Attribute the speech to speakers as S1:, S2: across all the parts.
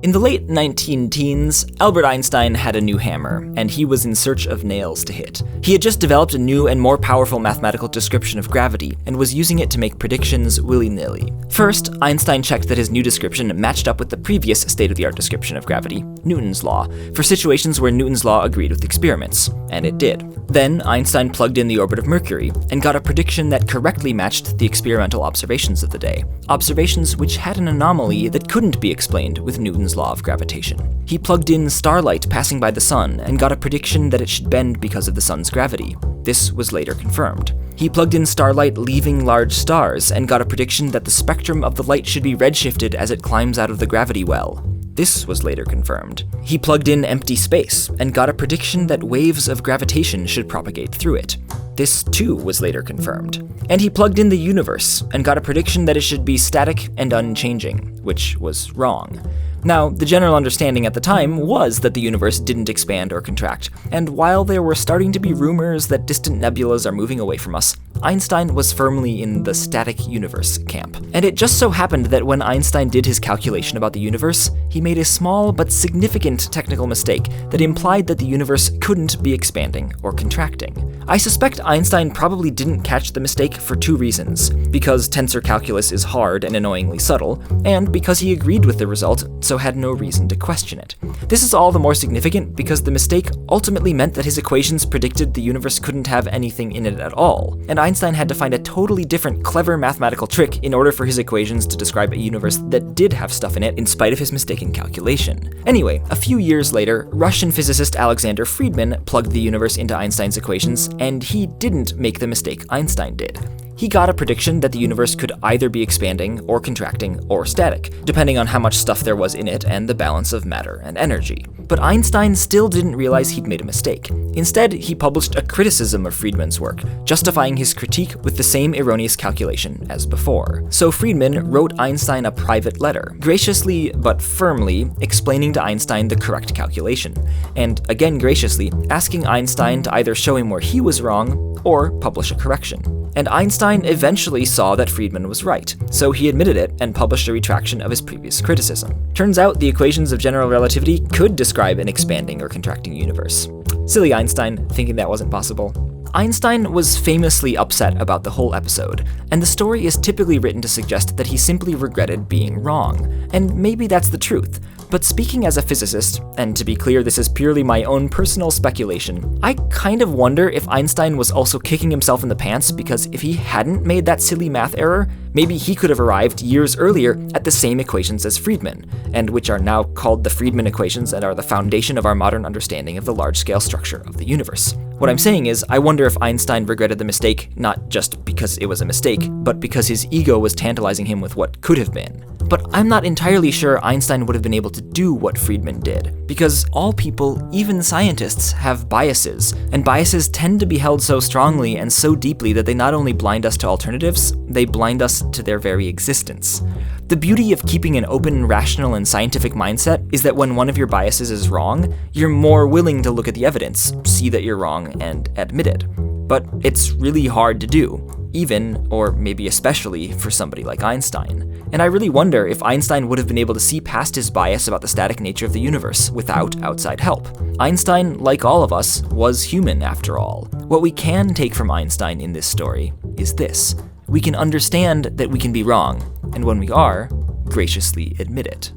S1: In the late 19-teens, Albert Einstein had a new hammer, and he was in search of nails to hit. He had just developed a new and more powerful mathematical description of gravity, and was using it to make predictions willy-nilly. First, Einstein checked that his new description matched up with the previous state-of-the-art description of gravity, Newton's law, for situations where Newton's law agreed with experiments, and it did. Then, Einstein plugged in the orbit of Mercury, and got a prediction that correctly matched the experimental observations of the day, observations which had an anomaly that couldn't be explained with Newton's law of gravitation. He plugged in starlight passing by the sun and got a prediction that it should bend because of the sun's gravity. This was later confirmed. He plugged in starlight leaving large stars and got a prediction that the spectrum of the light should be redshifted as it climbs out of the gravity well. This was later confirmed. He plugged in empty space and got a prediction that waves of gravitation should propagate through it. This too was later confirmed. And he plugged in the universe and got a prediction that it should be static and unchanging, which was wrong. Now, the general understanding at the time was that the universe didn't expand or contract, and while there were starting to be rumors that distant nebulas are moving away from us, Einstein was firmly in the static universe camp. And it just so happened that when Einstein did his calculation about the universe, he made a small but significant technical mistake that implied that the universe couldn't be expanding or contracting. I suspect Einstein probably didn't catch the mistake for two reasons: because tensor calculus is hard and annoyingly subtle, and because he agreed with the result, so had no reason to question it. This is all the more significant because the mistake ultimately meant that his equations predicted the universe couldn't have anything in it at all, and Einstein had to find a totally different clever mathematical trick in order for his equations to describe a universe that did have stuff in it in spite of his mistaken calculation. Anyway, a few years later, Russian physicist Alexander Friedmann plugged the universe into Einstein's equations, and he didn't make the mistake Einstein did. He got a prediction that the universe could either be expanding or contracting or static, depending on how much stuff there was in it and the balance of matter and energy. But Einstein still didn't realize he'd made a mistake. Instead, he published a criticism of Friedmann's work, justifying his critique with the same erroneous calculation as before. So Friedmann wrote Einstein a private letter, graciously but firmly explaining to Einstein the correct calculation, and again graciously asking Einstein to either show him where he was wrong or publish a correction. And Einstein eventually saw that Friedmann was right, so he admitted it and published a retraction of his previous criticism. Turns out the equations of general relativity could describe an expanding or contracting universe. Silly Einstein, thinking that wasn't possible. Einstein was famously upset about the whole episode, and the story is typically written to suggest that he simply regretted being wrong. And maybe that's the truth. But speaking as a physicist, and to be clear, this is purely my own personal speculation, I kind of wonder if Einstein was also kicking himself in the pants because if he hadn't made that silly math error, maybe he could have arrived years earlier at the same equations as Friedmann, and which are now called the Friedmann equations and are the foundation of our modern understanding of the large-scale structure of the universe. What I'm saying is, I wonder if Einstein regretted the mistake not just because it was a mistake, but because his ego was tantalizing him with what could have been. But I'm not entirely sure Einstein would have been able to do what Friedmann did, because all people, even scientists, have biases, and biases tend to be held so strongly and so deeply that they not only blind us to alternatives, they blind us to their very existence. The beauty of keeping an open, rational, and scientific mindset is that when one of your biases is wrong, you're more willing to look at the evidence, see that you're wrong, and admit it. But it's really hard to do, even, or maybe especially, for somebody like Einstein. And I really wonder if Einstein would have been able to see past his bias about the static nature of the universe without outside help. Einstein, like all of us, was human after all. What we can take from Einstein in this story is this: we can understand that we can be wrong, and when we are, graciously admit it.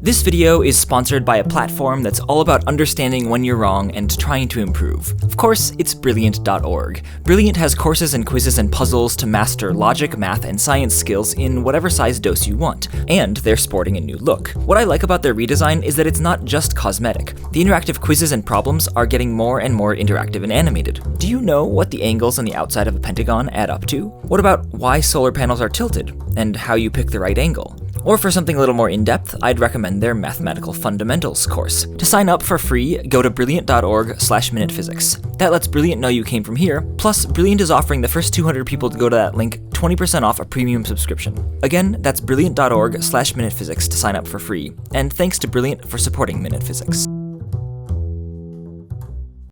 S1: This video is sponsored by a platform that's all about understanding when you're wrong and trying to improve. Of course, it's Brilliant.org. Brilliant has courses and quizzes and puzzles to master logic, math, and science skills in whatever size dose you want, and they're sporting a new look. What I like about their redesign is that it's not just cosmetic. The interactive quizzes and problems are getting more and more interactive and animated. Do you know what the angles on the outside of a pentagon add up to? What about why solar panels are tilted, and how you pick the right angle? Or for something a little more in-depth, I'd recommend their Mathematical Fundamentals course. To sign up for free, go to brilliant.org/minutephysics. That lets Brilliant know you came from here, plus Brilliant is offering the first 200 people to go to that link 20% off a premium subscription. Again, that's brilliant.org/minutephysics to sign up for free, and thanks to Brilliant for supporting Minute Physics.